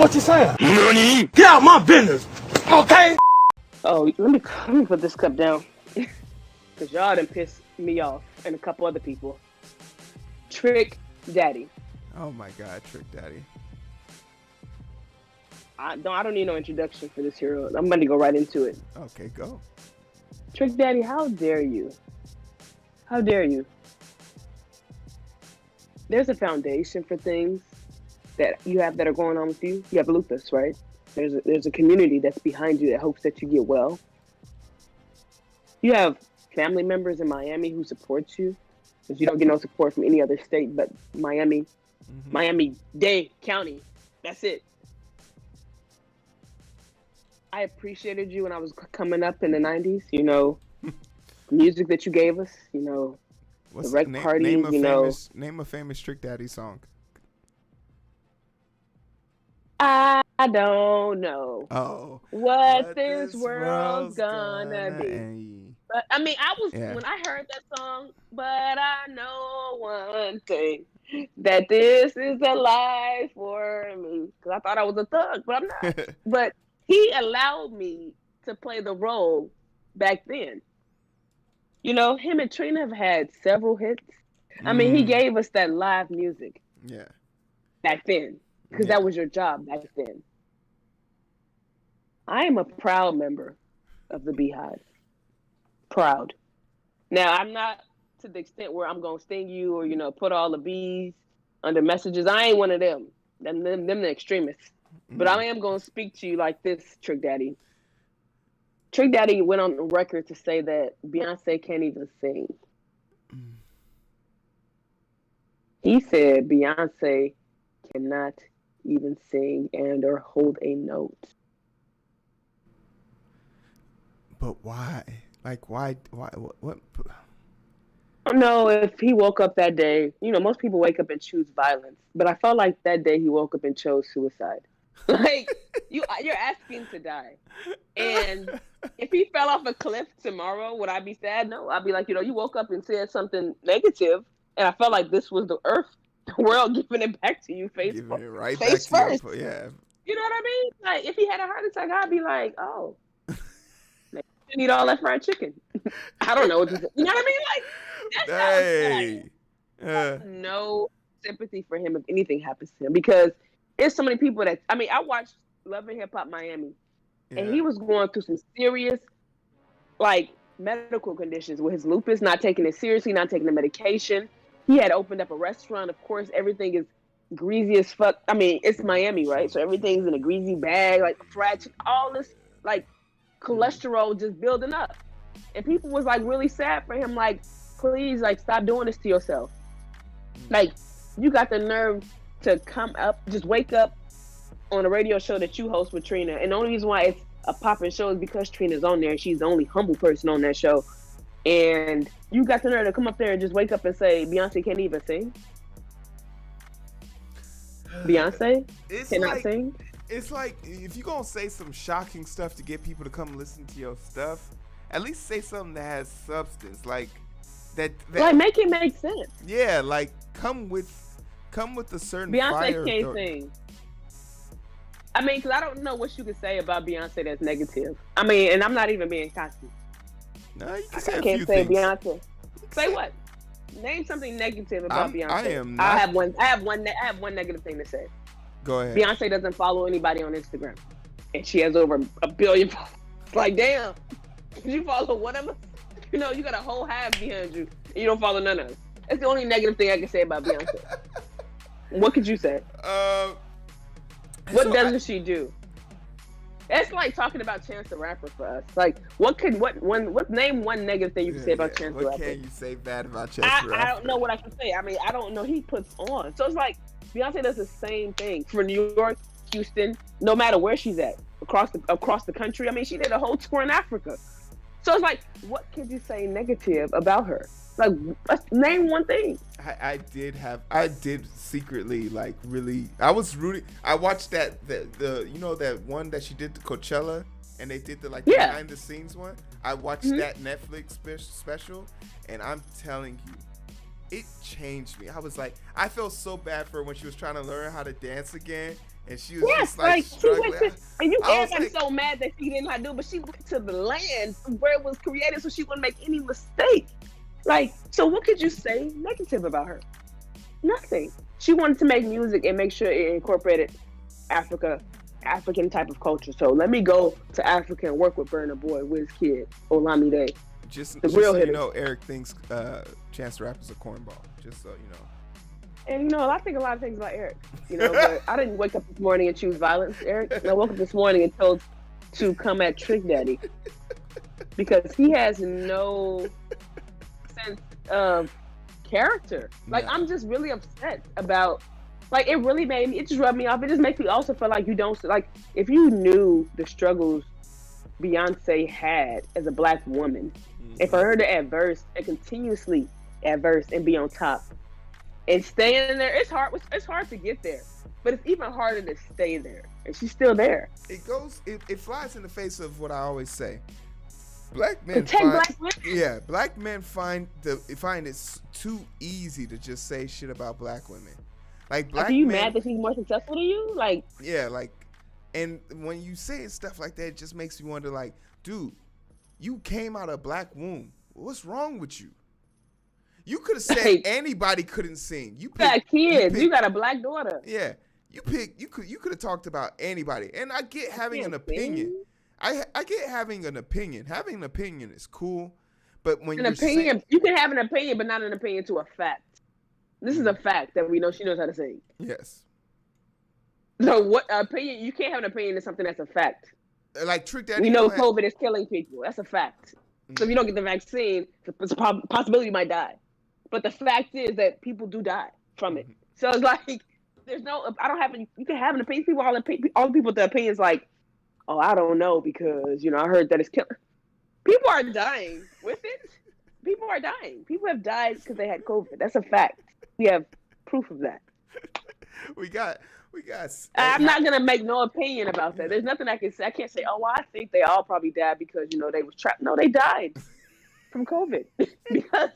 what you're saying. Nani? Get out my business, okay? Oh, let me put this cup down. Because y'all done pissed me off and a couple other people. Trick Daddy. Oh my God, Trick Daddy. I don't need no introduction for this hero. I'm going to go right into it. Okay, go. Trick Daddy, how dare you? How dare you? There's a foundation for things that you have that are going on with you. You have lupus, right? There's a community that's behind you that hopes that you get well. You have family members in Miami who support you, because you don't get no support from any other state but Miami. Mm-hmm. Miami-Dade County. That's it. I appreciated you when I was coming up in the 90s, you know, music that you gave us, you know, the rec parties, you know. Name a famous Trick Daddy song. I don't know what this world's gonna be. But I mean, when I heard that song, but I know one thing, that this is the life for me. Because I thought I was a thug, but I'm not. But he allowed me to play the role back then. You know, him and Trina have had several hits. I mean, he gave us that live music. Yeah. Back then. Because that was your job back then. I am a proud member of the BeyHive. Proud. Now, I'm not to the extent where I'm going to sting you or, you know, put all the B's under messages. I ain't one of them. Them the extremists. But I am going to speak to you like this, Trick Daddy. Trick Daddy went on the record to say that Beyonce can't even sing. He said Beyonce cannot even sing and or hold a note. But why? Like, why? What? I don't know if he woke up that day. You know, most people wake up and choose violence. But I felt like that day he woke up and chose suicide. Like, you're asking to die. And if he fell off a cliff tomorrow, would I be sad? No. I'd be like, you know, you woke up and said something negative, and I felt like this was the earth, the world giving it back to you face first. Yeah. You know what I mean? Like, if he had a heart attack, I'd be like, oh, maybe you need all that fried chicken. I don't know what to say. You know what I mean? Like, that's how no sympathy for him if anything happens to him, because there's so many people that, I mean, I watched Love and Hip Hop Miami, and he was going through some serious, like, medical conditions with his lupus, not taking it seriously, not taking the medication. He had opened up a restaurant. Of course, everything is greasy as fuck. I mean, it's Miami, right? So everything's in a greasy bag, like fried chicken, all this, like, cholesterol just building up. And people was, like, really sad for him, like, please, like, stop doing this to yourself. Like, you got the nerve to come up, just wake up on a radio show that you host with Trina. And the only reason why it's a popping show is because Trina's on there. She's the only humble person on that show. And you got the nerve to come up there and just wake up and say, Beyonce can't even sing? Beyonce cannot sing? It's like, if you're going to say some shocking stuff to get people to come listen to your stuff, at least say something that has substance. Like, that like, make it make sense. Yeah, like, come with a certain fire. Beyonce can't sing. I mean, because I don't know what you could say about Beyonce that's negative. I mean, and I'm not even being cocky. No, you can say I a can't few say things. Beyonce. Say what? Name something negative about Beyonce. I am not. I have one negative thing to say. Go ahead. Beyonce doesn't follow anybody on Instagram, and she has over 1 billion followers. Like, damn, did you follow one of us? You know, you got a whole hive behind you, and you don't follow none of us. That's the only negative thing I can say about Beyonce. What could you say? What doesn't she do? That's like talking about Chance the Rapper for us. Like, name one negative thing you can say about Chance the Rapper? What can you say bad about Chance the Rapper? I don't know what I can say. I mean, I don't know. He puts on. So it's like, Beyonce does the same thing for New York, Houston, no matter where she's at, across the country. I mean, she did a whole tour in Africa. So it's like, what could you say negative about her? Like, let's name one thing. I did secretly, like, really, I was rooting. I watched the you know, that one that she did to Coachella, and they did the behind the scenes one. I watched that Netflix special, and I'm telling you, it changed me. I was like, I felt so bad for her when she was trying to learn how to dance again, and she was just like she struggling. went to, and everybody's like, so mad that she didn't know how to do it, but she went to the land where it was created so she wouldn't make any mistake. Like, so what could you say negative about her? Nothing. She wanted to make music and make sure it incorporated African type of culture. So let me go to Africa and work with Burna Boy, Wizkid, Olamide. Just real so hitters. you know, Eric thinks Chance the Rapper's a cornball. Just so you know. And I think a lot of things about Eric. But I didn't wake up this morning and choose violence, Eric. I woke up this morning and told to come at Trick Daddy because he has no sense of character. Like, I'm just really upset about. Like, it really made me. It just rubbed me off. It just makes me also feel like you don't like if you knew the struggles Beyonce had as a black woman, and for her to adverse and continuously adverse and be on top and staying there, it's hard. It's hard to get there, but it's even harder to stay there. And she's still there. It flies in the face of what I always say. Black men black men find it too easy to just say shit about black women. Like, black are you men, mad that she's more successful than you? Like, yeah, like, and when you say stuff like that, it just makes me wonder, like, dude, you came out of a black womb. What's wrong with you? You could have said anybody couldn't sing. You got kids. You got a black daughter. Yeah, you could have talked about anybody. And I get having an opinion. I get having an opinion. Having an opinion is cool, but when you can have an opinion, but not an opinion to a fact. This is a fact that we know she knows how to sing. Yes. So what opinion? You can't have an opinion of something that's a fact. Like Trick Daddy. We know COVID is killing people. That's a fact. So if you don't get the vaccine, it's a possibility you might die. But the fact is that people do die from it. So it's like there's no. I don't have. You can have an opinion. All the people with the opinions like, oh, I don't know because I heard that it's killing. People are dying with it. People are dying. People have died because they had COVID. That's a fact. We have proof of that. We got. I'm not gonna make no opinion about that. There's nothing I can say. I can't say, oh, well, I think they all probably died because they was trapped. No, they died from COVID because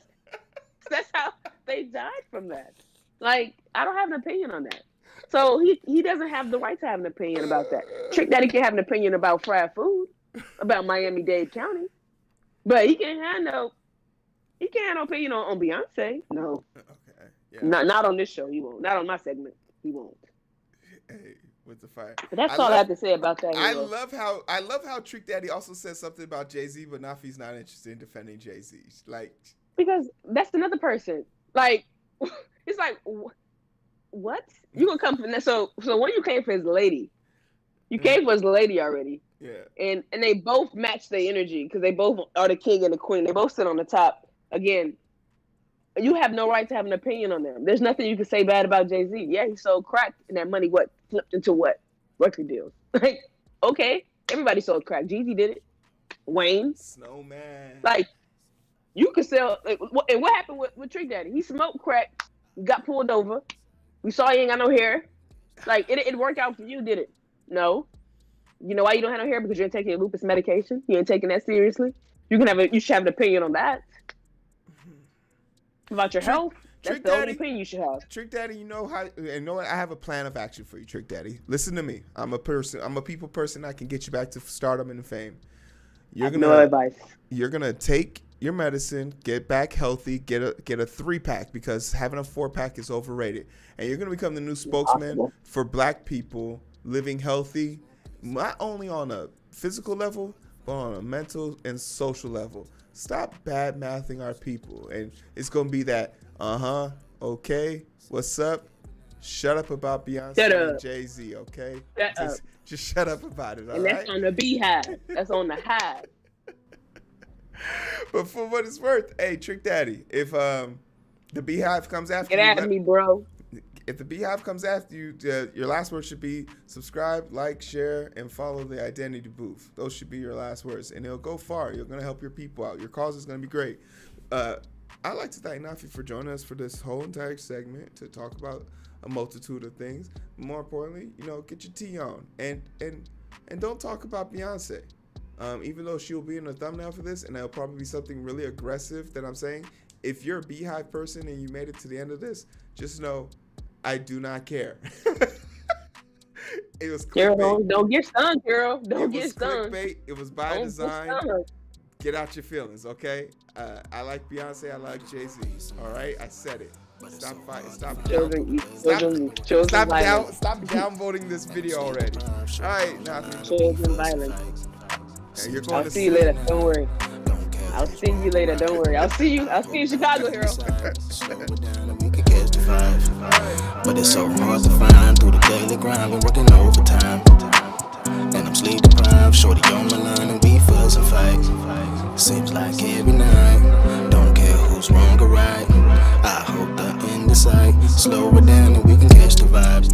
that's how they died from that. Like, I don't have an opinion on that. So he doesn't have the right to have an opinion about that. Trick Daddy can have an opinion about fried food, about Miami-Dade County, but he can't have no opinion on Beyonce. No. Okay. Yeah. Not on this show. He won't. Not on my segment. He won't. Hey, with the fire. But that's all I have to say about that. I love how Trick Daddy also said something about Jay-Z, but Nafi's not interested in defending Jay-Z. Like, because that's another person. Like, it's like, what? You gonna come from that? So when you came for his lady, you came for his lady already. Yeah. And they both match their energy because they both are the king and the queen. They both sit on the top. Again, you have no right to have an opinion on them. There's nothing you can say bad about Jay-Z. Yeah, he sold crack, and that money flipped into what? Record deals. Like, okay, everybody sold crack. Jeezy did it. Wayne. Snowman. Like, you could sell. And what happened with Trick Daddy? He smoked crack, got pulled over. We saw he ain't got no hair. Like, it worked out for you, did it? No. You know why you don't have no hair? Because you ain't taking your lupus medication. You ain't taking that seriously. You should have an opinion on that. About your health. That's the only opinion you should have. Trick Daddy, you know what? I have a plan of action for you, Trick Daddy. Listen to me. I'm a people person. I can get you back to stardom and fame. No advice. You're gonna take your medicine, get back healthy, get a 3-pack because having a 4-pack is overrated, and you're gonna become the new spokesman for black people living healthy, not only on a physical level but on a mental and social level. Stop bad-mouthing our people. And it's going to be that, okay, what's up? Shut up about Beyonce and Jay-Z, okay? Just shut up about it, all right? And that's on the BeyHive. That's on the Hive. But for what it's worth, hey, Trick Daddy, if the BeyHive comes after you... Get at me, bro. If the BeyHive comes after you, your last words should be subscribe, like, share, and follow the Identity Booth. Those should be your last words, and it'll go far. You're going to help your people out. Your cause is going to be great. I'd like to thank Nafi for joining us for this whole entire segment to talk about a multitude of things. More importantly, get your tea on, and don't talk about Beyonce. Even though she'll be in the thumbnail for this, and it'll probably be something really aggressive that I'm saying. If you're a BeyHive person and you made it to the end of this, just know I do not care. It was Heero, clickbait. don't get stung, Heero. Don't It get was stung. clickbait. It was by Don't design. get stung. Get out your feelings, okay? I like Beyonce. I like Jay-Z. All right, I said it. Stop fighting. Stop downvoting this video already. All right, now children violence. yeah, you're going I'll to see you later. Don't worry. I'll see you later. Don't worry. I'll see you in Chicago, Heero. But it's so hard to find through the daily grind. Been working overtime, and I'm sleep deprived. Shorty on my line and we fuss and fight. Seems like every night. Don't care who's wrong or right. I hope the end is sight. Slow it down and we can catch the vibes.